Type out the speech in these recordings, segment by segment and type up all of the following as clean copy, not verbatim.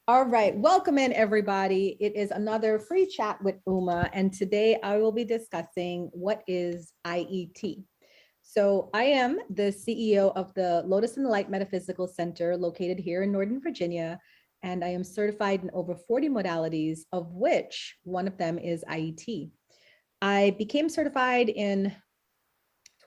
All right, welcome in everybody. It is another free chat with Uma, and today I will be discussing what is IET. So I am the CEO of the Lotus and the Light Metaphysical Center located here in Northern Virginia, and I am certified in over 40 modalities, of which one of them is IET. I became certified in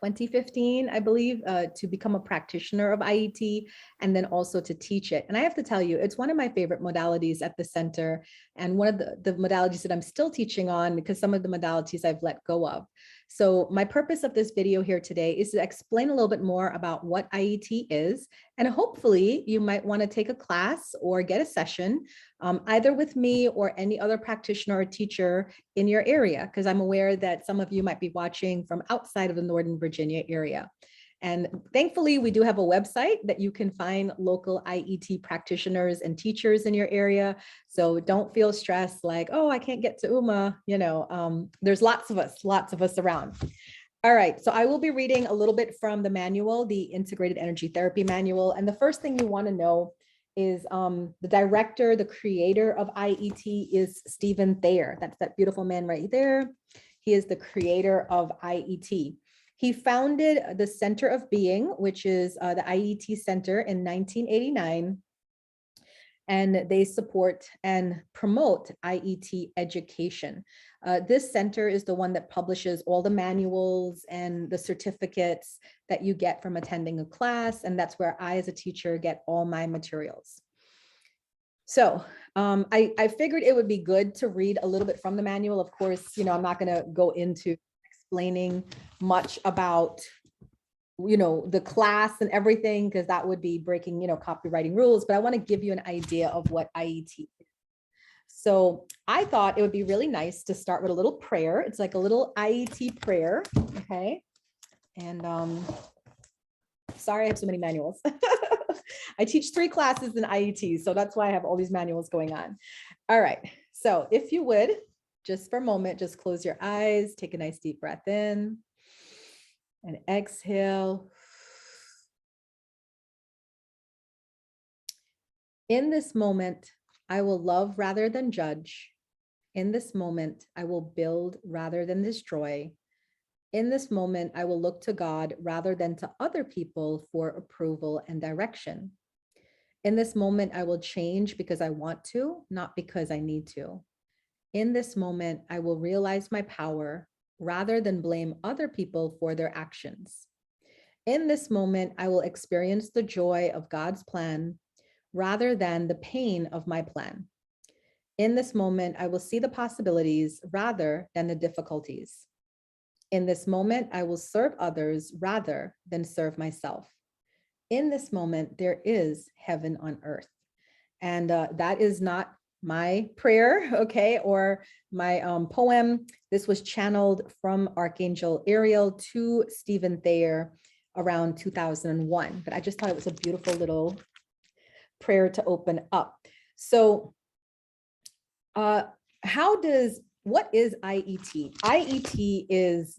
2015, I believe, to become a practitioner of IET and then also to teach it. And I have to tell you, it's one of my favorite modalities at the center and one of the modalities that I'm still teaching on because some of the modalities I've let go of. So my purpose of this video here today is to explain a little bit more about what IET is. And hopefully you might want to take a class or get a session either with me or any other practitioner or teacher in your area, because I'm aware that some of you might be watching from outside of the Northern Virginia area. And thankfully, we do have a website that you can find local IET practitioners and teachers in your area. So don't feel stressed like, oh, I can't get to Uma. There's lots of us around. All right, so I will be reading a little bit from the manual, the Integrated Energy Therapy Manual. And the first thing you want to know is the director, the creator of IET is Stephen Thayer. That's that beautiful man right there. He is the creator of IET. He founded the Center of Being, which is the IET Center in 1989. And they support and promote IET education. This center is the one that publishes all the manuals and the certificates that you get from attending a class. And that's where I, as a teacher, get all my materials. So I figured it would be good to read a little bit from the manual. Of course, I'm not going to go into explaining much about the class and everything, because that would be breaking, copywriting rules, but I want to give you an idea of what IET is. So I thought it would be really nice to start with a little prayer. It's like a little IET prayer. Okay. And sorry, I have so many manuals. I teach 3 classes in IET, so that's why I have all these manuals going on. All right. So if you would, just for a moment, just close your eyes, take a nice deep breath in. And exhale. In this moment, I will love rather than judge. In this moment, I will build rather than destroy. In this moment, I will look to God rather than to other people for approval and direction. In this moment, I will change because I want to, not because I need to. In this moment, I will realize my power rather than blame other people for their actions. In this moment, I will experience the joy of God's plan rather than the pain of my plan. In this moment, I will see the possibilities rather than the difficulties. In this moment, I will serve others rather than serve myself. In this moment, there is heaven on earth. And that is not my prayer, okay, or my poem. This was channeled from Archangel Ariel to Stephen Thayer around 2001. But I just thought it was a beautiful little prayer to open up. So what is IET? IET is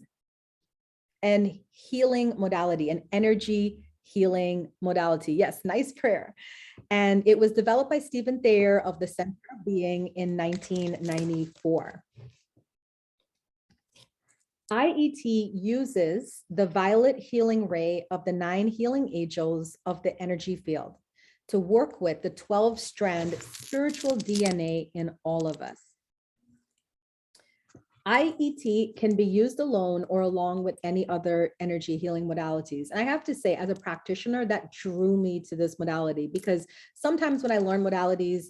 an healing modality, an energy healing modality. Yes, nice prayer. And it was developed by Stephen Thayer of the Center of Being in 1994. IET uses the violet healing ray of the 9 healing angels of the energy field to work with the 12-strand spiritual DNA in all of us. IET can be used alone or along with any other energy healing modalities. And I have to say, as a practitioner, that drew me to this modality, because sometimes when I learn modalities,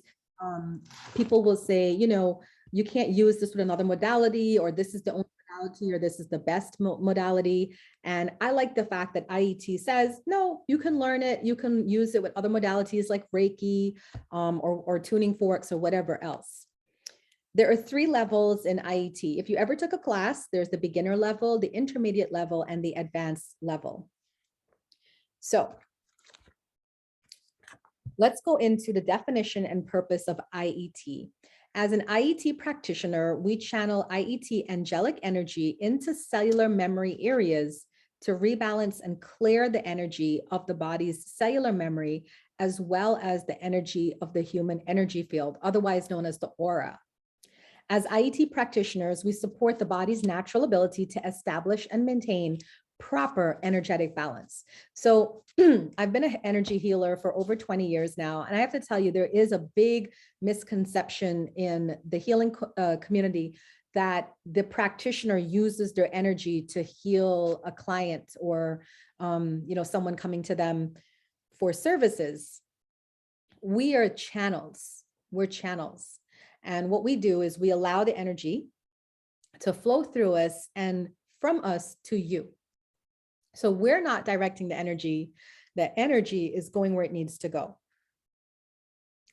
people will say, you can't use this with another modality, or this is the only modality, or this is the best modality. And I like the fact that IET says, no, you can learn it. You can use it with other modalities like Reiki or tuning forks or whatever else. There are 3 levels in IET. If you ever took a class, there's the beginner level, the intermediate level, and the advanced level. So let's go into the definition and purpose of IET. As an IET practitioner, we channel IET angelic energy into cellular memory areas to rebalance and clear the energy of the body's cellular memory as well as the energy of the human energy field, otherwise known as the aura. As IET practitioners, we support the body's natural ability to establish and maintain proper energetic balance. So I've been an energy healer for over 20 years now, and I have to tell you, there is a big misconception in the healing community that the practitioner uses their energy to heal a client or someone coming to them for services. We are channels. We're channels. And what we do is we allow the energy to flow through us and from us to you. So we're not directing the energy. The energy is going where it needs to go.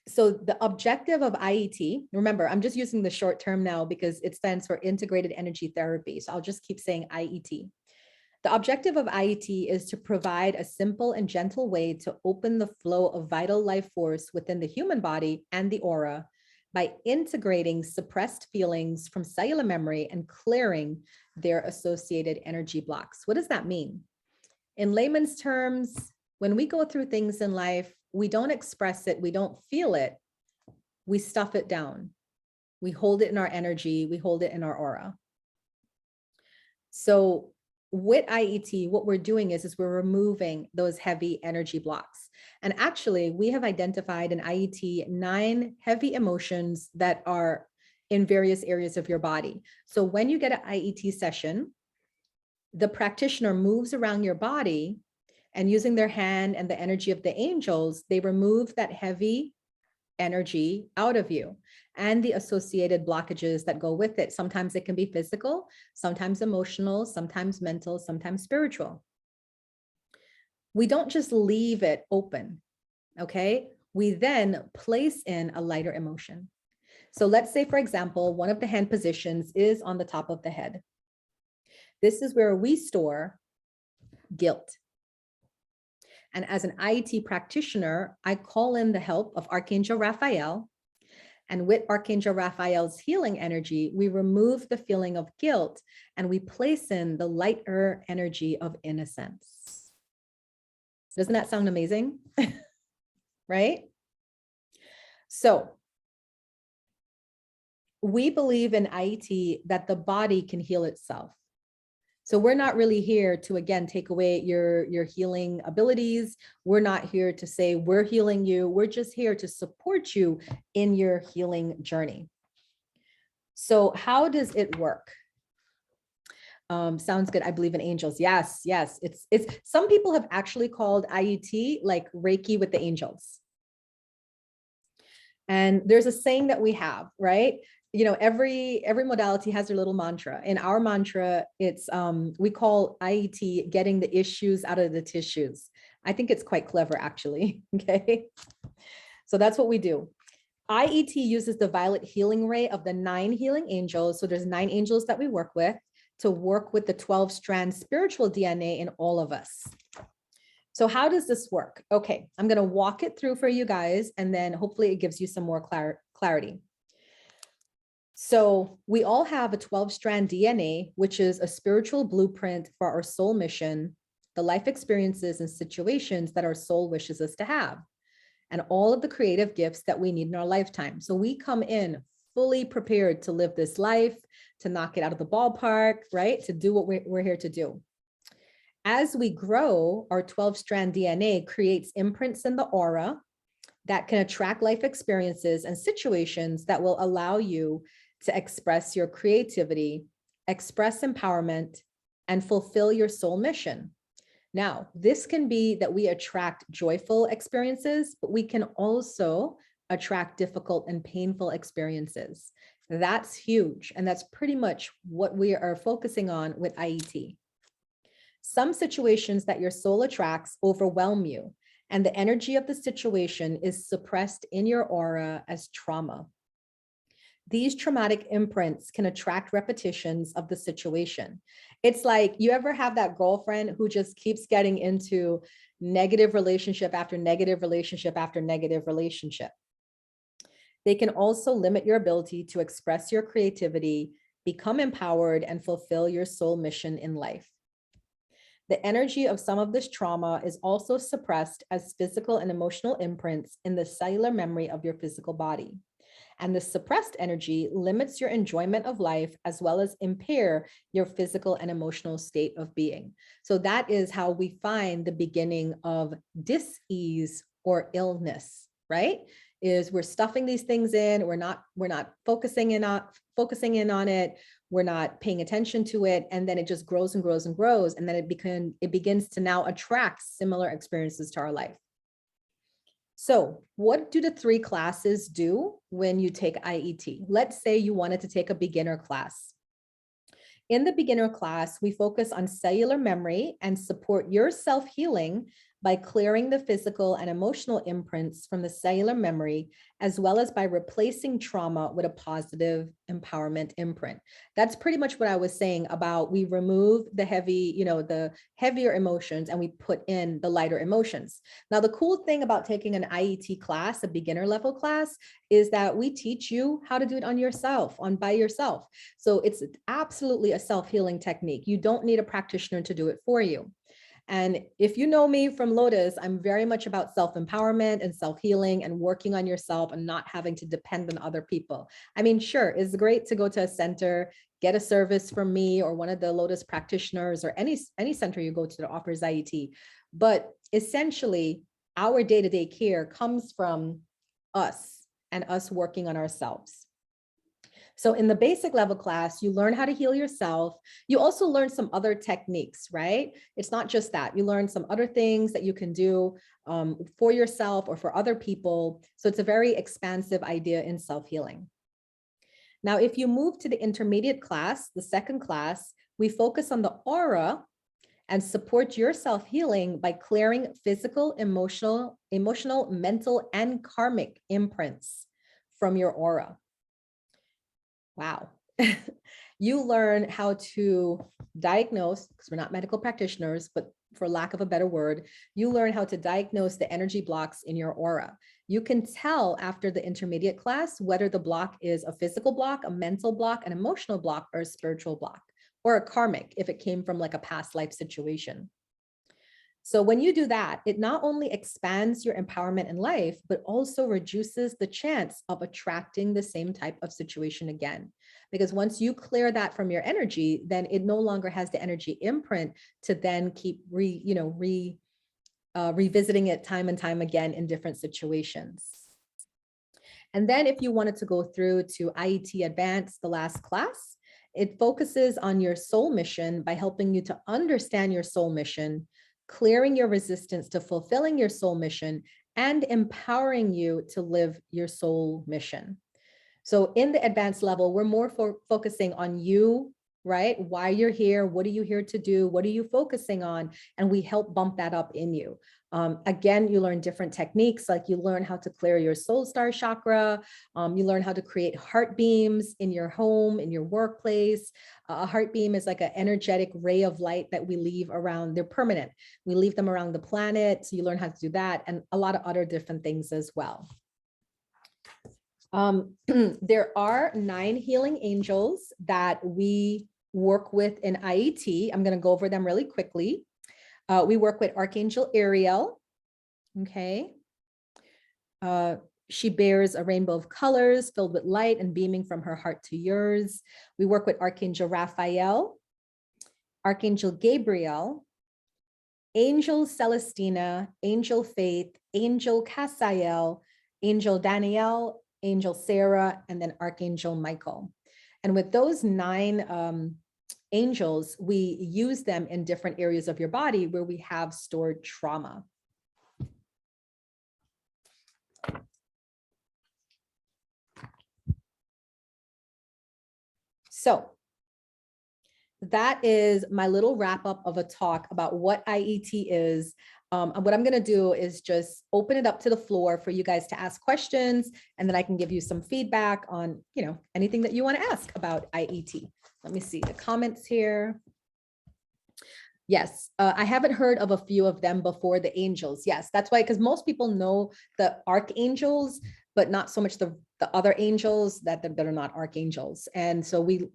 So the objective of IET, remember, I'm just using the short term now because it stands for Integrated Energy Therapy. So I'll just keep saying IET. The objective of IET is to provide a simple and gentle way to open the flow of vital life force within the human body and the aura by integrating suppressed feelings from cellular memory and clearing their associated energy blocks. What does that mean? In layman's terms, when we go through things in life, we don't express it, we don't feel it, we stuff it down. We hold it in our energy, we hold it in our aura. So with IET, what we're doing is we're removing those heavy energy blocks. And actually, we have identified in IET 9 heavy emotions that are in various areas of your body. So when you get an IET session, the practitioner moves around your body and using their hand and the energy of the angels, they remove that heavy energy out of you and the associated blockages that go with it. Sometimes it can be physical, sometimes emotional, sometimes mental, sometimes spiritual. We don't just leave it open, okay? We then place in a lighter emotion. So let's say, for example, one of the hand positions is on the top of the head. This is where we store guilt. And as an IET practitioner, I call in the help of Archangel Raphael. And with Archangel Raphael's healing energy, we remove the feeling of guilt and we place in the lighter energy of innocence. Doesn't that sound amazing? Right? So we believe in IET that the body can heal itself. So we're not really here to, again, take away your healing abilities. We're not here to say we're healing you. We're just here to support you in your healing journey. So how does it work? Sounds good. I believe in angels. Yes, yes. It's some people have actually called IET like Reiki with the angels. And there's a saying that we have, right? You know, every modality has their little mantra. In our mantra, it's we call IET getting the issues out of the tissues. I think it's quite clever, actually. Okay, so that's what we do. IET uses the violet healing ray of the 9 healing angels. So there's 9 angels that we work with to work with the 12-strand spiritual DNA in all of us. So how does this work? Okay, I'm going to walk it through for you guys, and then hopefully it gives you some more clarity. So we all have a 12-strand DNA, which is a spiritual blueprint for our soul mission, the life experiences and situations that our soul wishes us to have, and all of the creative gifts that we need in our lifetime. So we come in fully prepared to live this life, to knock it out of the ballpark, right? To do what we're here to do. As we grow, our 12-strand DNA creates imprints in the aura that can attract life experiences and situations that will allow you to express your creativity, express empowerment, and fulfill your soul mission. Now, this can be that we attract joyful experiences, but we can also attract difficult and painful experiences. That's huge. And that's pretty much what we are focusing on with IET. Some situations that your soul attracts overwhelm you, and the energy of the situation is suppressed in your aura as trauma. These traumatic imprints can attract repetitions of the situation. It's like, you ever have that girlfriend who just keeps getting into negative relationship after negative relationship after negative relationship? They can also limit your ability to express your creativity, become empowered, and fulfill your soul mission in life. The energy of some of this trauma is also suppressed as physical and emotional imprints in the cellular memory of your physical body. And the suppressed energy limits your enjoyment of life as well as impair your physical and emotional state of being. So that is how we find the beginning of dis-ease or illness, right? Is we're stuffing these things in, we're not focusing in on it, we're not paying attention to it, and then it just grows and grows and grows, and then it begins to now attract similar experiences to our life. So what do the 3 classes do when you take IET? Let's say you wanted to take a beginner class. In the beginner class, we focus on cellular memory and support your self-healing by clearing the physical and emotional imprints from the cellular memory, as well as by replacing trauma with a positive empowerment imprint. That's pretty much what I was saying about we remove the heavy, the heavier emotions and we put in the lighter emotions. Now, the cool thing about taking an IET class, a beginner level class, is that we teach you how to do it by yourself. So it's absolutely a self-healing technique. You don't need a practitioner to do it for you. And if you know me from Lotus, I'm very much about self-empowerment and self-healing and working on yourself and not having to depend on other people. I mean, sure, it's great to go to a center, get a service from me or one of the Lotus practitioners or any center you go to that offers IET. But essentially, our day-to-day care comes from us and us working on ourselves. So in the basic level class, you learn how to heal yourself. You also learn some other techniques, right? It's not just that. You learn some other things that you can do for yourself or for other people. So it's a very expansive idea in self-healing. Now, if you move to the intermediate class, the second class, we focus on the aura and support your self-healing by clearing physical, emotional, mental, and karmic imprints from your aura. Wow. You learn how to diagnose, because we're not medical practitioners, but for lack of a better word, you learn how to diagnose the energy blocks in your aura. You can tell after the intermediate class whether the block is a physical block, a mental block, an emotional block, or a spiritual block, or a karmic if it came from like a past life situation. So when you do that, it not only expands your empowerment in life, but also reduces the chance of attracting the same type of situation again. Because once you clear that from your energy, then it no longer has the energy imprint to then keep revisiting it time and time again in different situations. And then if you wanted to go through to IET Advanced, the last class, it focuses on your soul mission by helping you to understand your soul mission, clearing your resistance to fulfilling your soul mission, and empowering you to live your soul mission. So in the advanced level, we're more focusing on you, right? Why you're here, what are you here to do? What are you focusing on? And we help bump that up in you. Again, you learn different techniques, like you learn how to clear your soul star chakra. You learn how to create heart beams in your home, in your workplace. A heart beam is like an energetic ray of light that we leave around. They're permanent. We leave them around the planet. So you learn how to do that and a lot of other different things as well. There are 9 healing angels that we work with in IET. I'm going to go over them really quickly. We work with Archangel Ariel. Okay. She bears a rainbow of colors filled with light and beaming from her heart to yours. We work with Archangel Raphael, Archangel Gabriel, Angel Celestina, Angel Faith, Angel Cassiel, Angel Danielle, Angel Sarah, and then Archangel Michael. And with those 9 angels, we use them in different areas of your body where we have stored trauma. So that is my little wrap up of a talk about what IET is. And what I'm going to do is just open it up to the floor for you guys to ask questions, and then I can give you some feedback on, anything that you want to ask about IET. Let me see the comments here. Yes, I haven't heard of a few of them before, the angels. Yes, that's why, because most people know the archangels, but not so much the other angels that are not archangels. And so we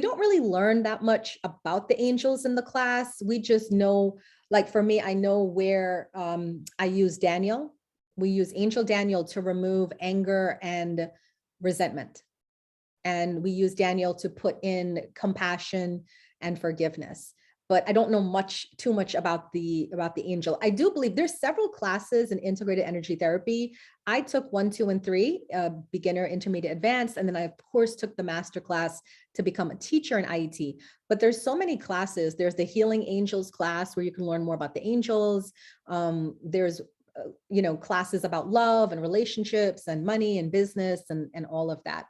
don't really learn that much about the angels in the class. We just know, like for me, I know where I use Daniel. We use Angel Daniel to remove anger and resentment. And we use Daniel to put in compassion and forgiveness. But I don't know too much about the angel. I do believe there's several classes in integrated energy therapy. I took 1, 2, and 3, beginner, intermediate, advanced, and then I of course took the master class to become a teacher in IET. But there's so many classes. There's the Healing Angels class where you can learn more about the angels. There's classes about love and relationships and money and business and all of that.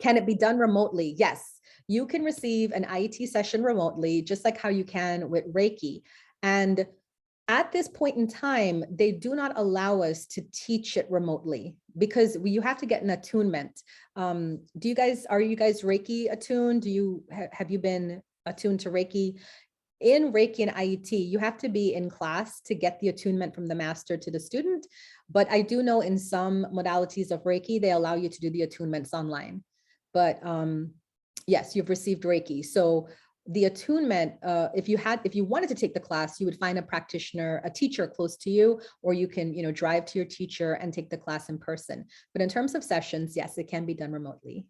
Can it be done remotely? Yes. You can receive an IET session remotely, just like how you can with Reiki. And at this point in time, they do not allow us to teach it remotely because you have to get an attunement. Are you guys Reiki attuned? Have you been attuned to Reiki? In Reiki and IET, you have to be in class to get the attunement from the master to the student. But I do know in some modalities of Reiki, they allow you to do the attunements online. But yes, you've received Reiki. So the attunement, if you wanted to take the class, you would find a practitioner, a teacher close to you, or you can, drive to your teacher and take the class in person. But in terms of sessions, yes, it can be done remotely.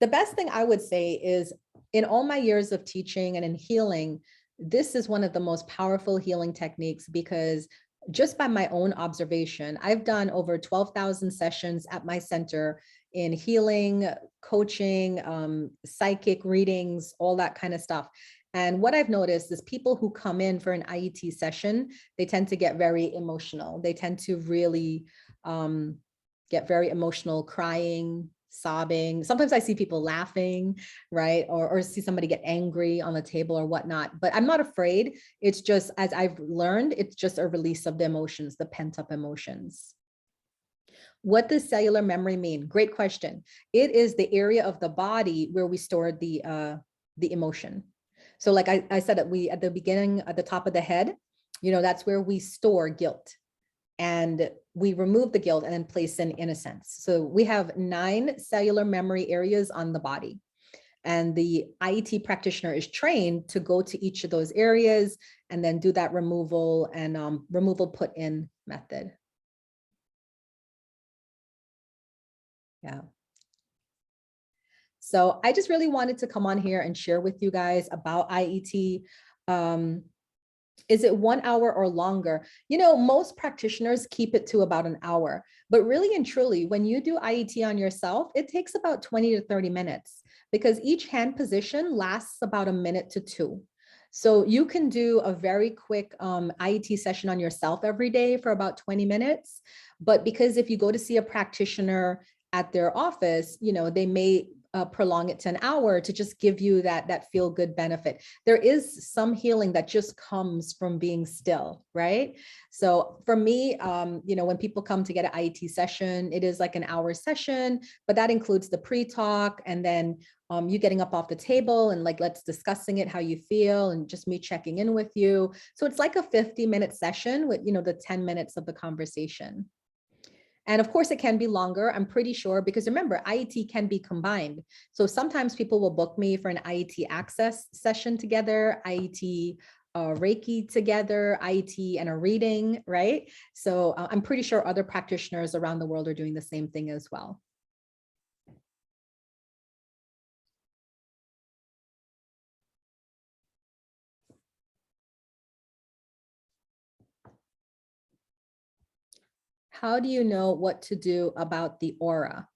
The best thing I would say is, in all my years of teaching and in healing, this is one of the most powerful healing techniques because just by my own observation, I've done over 12,000 sessions at my center in healing, coaching, psychic readings, all that kind of stuff. And what I've noticed is people who come in for an IET session, they tend to get very emotional. They tend to really get very emotional, crying, sobbing. Sometimes I see people laughing, right? Or see somebody get angry on the table or whatnot, but I'm not afraid. It's just, as I've learned, it's just a release of the emotions, the pent up emotions. What does cellular memory mean? Great question. It is the area of the body where we store the emotion. So like I said, at the beginning, at the top of the head, that's where we store guilt. And we remove the guilt and then place in innocence. So we have 9 cellular memory areas on the body. And the IET practitioner is trained to go to each of those areas and then do that removal and removal put in method. Yeah. So I just really wanted to come on here and share with you guys about IET. Is it 1 hour or longer? Most practitioners keep it to about an hour, but really and truly, when you do IET on yourself, it takes about 20 to 30 minutes because each hand position lasts about 1 minute to 2. So you can do a very quick IET session on yourself every day for about 20 minutes. But because if you go to see a practitioner at their office, they may prolong it to an hour to just give you that feel good benefit. There is some healing that just comes from being still, right? So for me, when people come to get an IET session, it is like an hour session, but that includes the pre-talk and then you getting up off the table and like, let's discussing it, how you feel, and just me checking in with you. So it's like a 50-minute session with, the 10 minutes of the conversation. And of course, it can be longer, I'm pretty sure, because remember, IET can be combined. So sometimes people will book me for an IET access session together, IET Reiki together, IET and a reading, right? So I'm pretty sure other practitioners around the world are doing the same thing as well. How do you know what to do about the aura?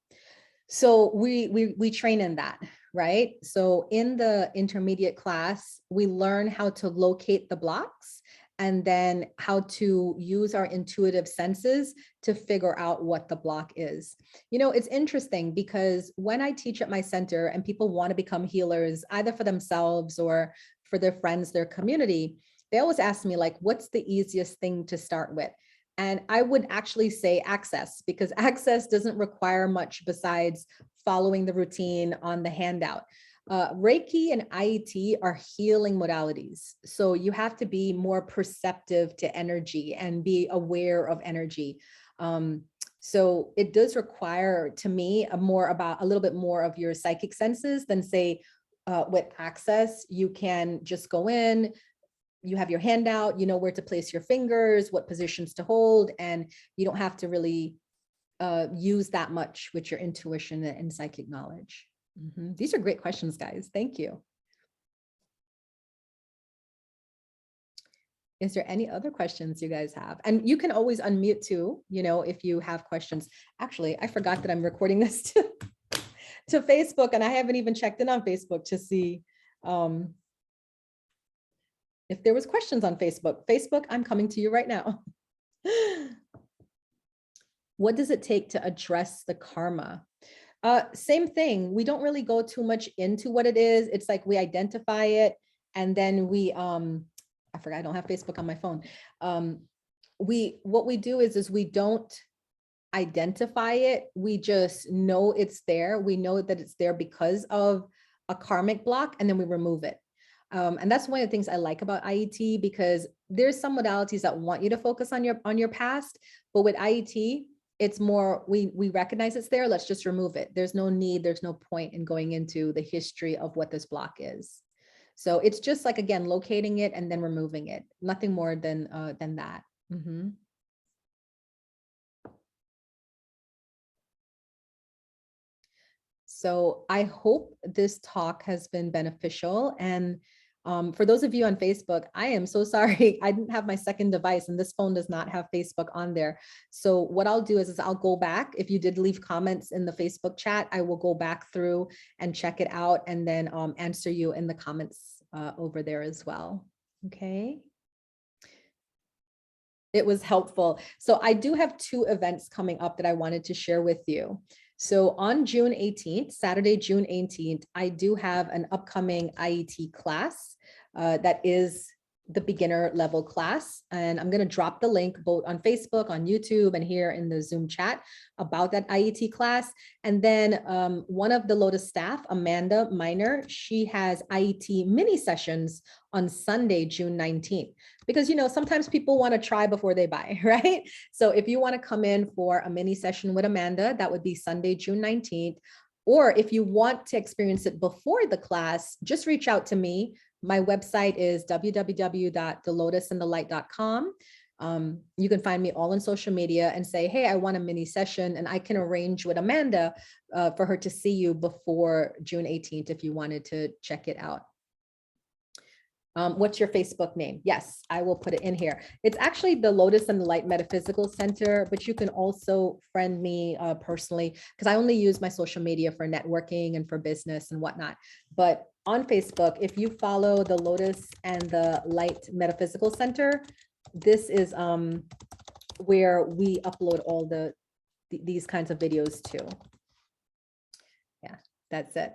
So we train in that, right? So in the intermediate class, we learn how to locate the blocks and then how to use our intuitive senses to figure out what the block is. It's interesting because when I teach at my center and people want to become healers, either for themselves or for their friends, their community, they always ask me like, what's the easiest thing to start with? And I would actually say access, because access doesn't require much besides following the routine on the handout. Reiki and IET are healing modalities. So you have to be more perceptive to energy and be aware of energy. So it does require, to me, a little bit more of your psychic senses than say, with access, you can just go in, you have your hand out, you know where to place your fingers, what positions to hold, and you don't have to really use that much with your intuition and psychic knowledge. These are great questions, guys. Thank you. Is there any other questions you guys have? And you can always unmute too, you know, if you have questions. Actually, I forgot that I'm recording this to Facebook, and I haven't even checked in on Facebook to see if there was questions on Facebook. Facebook, I'm coming to you right now. What does it take to address the karma? Same thing. We don't really go too much into what it is. It's like we identify it, and then we, I forgot, I don't have Facebook on my phone. What we do is we don't identify it. We just know it's there. We know that it's there because of a karmic block, and then we remove it. And that's one of the things I like about IET, because there's some modalities that want you to focus on your past, but with IET, it's more, we recognize it's there, let's just remove it. There's no need, there's no point in going into the history of what this block is. So it's just like, again, locating it and then removing it. Nothing more than that. So I hope this talk has been beneficial. And for those of you on Facebook, I am so sorry. I didn't have my second device, and this phone does not have Facebook on there. So what I'll do is I'll go back. If you did leave comments in the Facebook chat, I will go back through and check it out, and then answer you in the comments over there as well. Okay. It was helpful. So I do have 2 events coming up that I wanted to share with you. So on June 18th, Saturday, June 18th, I do have an upcoming IET class that is the beginner level class. And I'm going to drop the link both on Facebook, on YouTube, and here in the Zoom chat about that IET class. And then one of the Lotus staff, Amanda Miner, she has IET mini sessions on Sunday, June 19th. Because, you know, sometimes people want to try before they buy, right? So if you want to come in for a mini session with Amanda, that would be Sunday, June 19th. Or if you want to experience it before the class, just reach out to me. My website is www.thelotusandthelight.com. You can find me all on social media and say, hey, I want a mini session, and I can arrange with Amanda for her to see you before June 18th if you wanted to check it out. What's your Facebook name? Yes, I will put it in here. It's actually the Lotus and the Light Metaphysical Center, but you can also friend me personally, because I only use my social media for networking and for business and whatnot. But on Facebook, if you follow the Lotus and the Light Metaphysical Center, this is where we upload all these kinds of videos too. Yeah, that's it.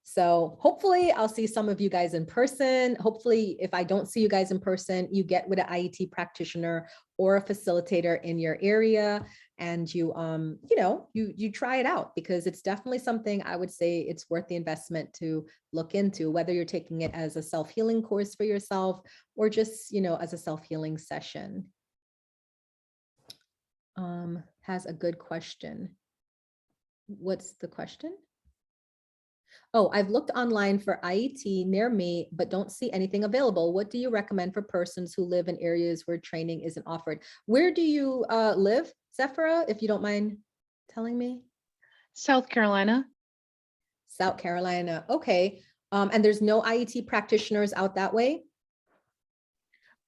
So hopefully I'll see some of you guys in person. Hopefully, if I don't see you guys in person, you get with an IET practitioner or a facilitator in your area, and you know, you try it out, because it's definitely something I would say it's worth the investment to look into, whether you're taking it as a self-healing course for yourself or just, you know, as a self-healing session. Has a good question. What's the question? Oh, I've looked online for IET near me, but don't see anything available. What do you recommend for persons who live in areas where training isn't offered? Where do you live, Zephira, if you don't mind telling me? South Carolina. South Carolina. Okay. And there's no IET practitioners out that way?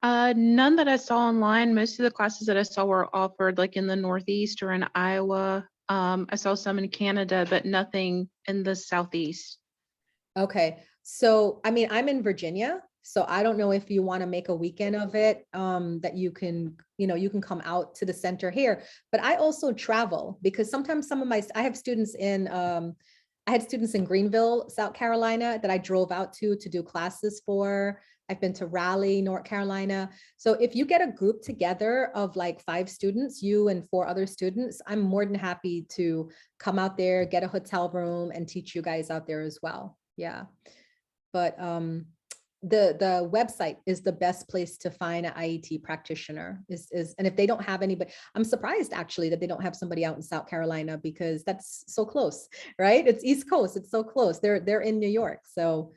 None that I saw online. Most of the classes that I saw were offered like in the Northeast or in Iowa. I saw some in Canada, but nothing in the Southeast. Okay. So, I mean, I'm in Virginia, so I don't know if you want to make a weekend of it, that you can, you know, you can come out to the center here, but I also travel, because sometimes I have students in, I had students in Greenville, South Carolina, that I drove out to do classes for. I've been to Raleigh, North Carolina. So if you get a group together of like 5 students, you and 4 other students, I'm more than happy to come out there, get a hotel room, and teach you guys out there as well. Yeah. But the website is the best place to find an IET practitioner is, and if they don't have anybody, I'm surprised actually that they don't have somebody out in South Carolina, because that's so close, right? It's East Coast. It's so close. They're in New York. So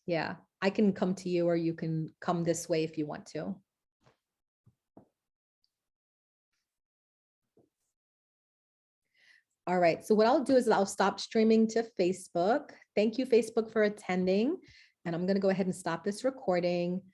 yeah, I can come to you, or you can come this way if you want to. All right, so what I'll do is I'll stop streaming to Facebook. Thank you, Facebook, for attending. And I'm going to go ahead and stop this recording.